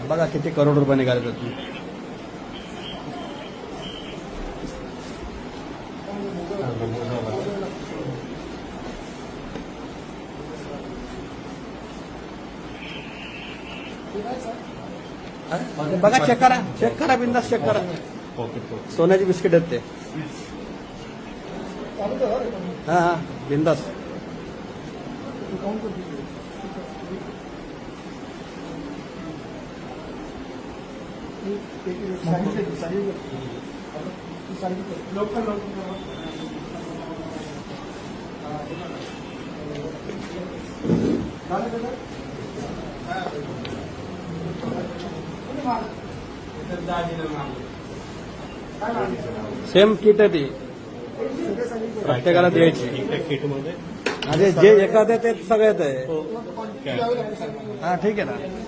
बघा किती करोड रुपये निघाले त्यातून. बघा चेक करा बिंदास चेक करा. सोन्याची बिस्किट आहेत ते. हा हा बिंदास. सेम किट आहे ती प्रत्येकाला द्यायची. जे एखाद्या ते सगळ्यात आहे. हा ठीक आहे ना.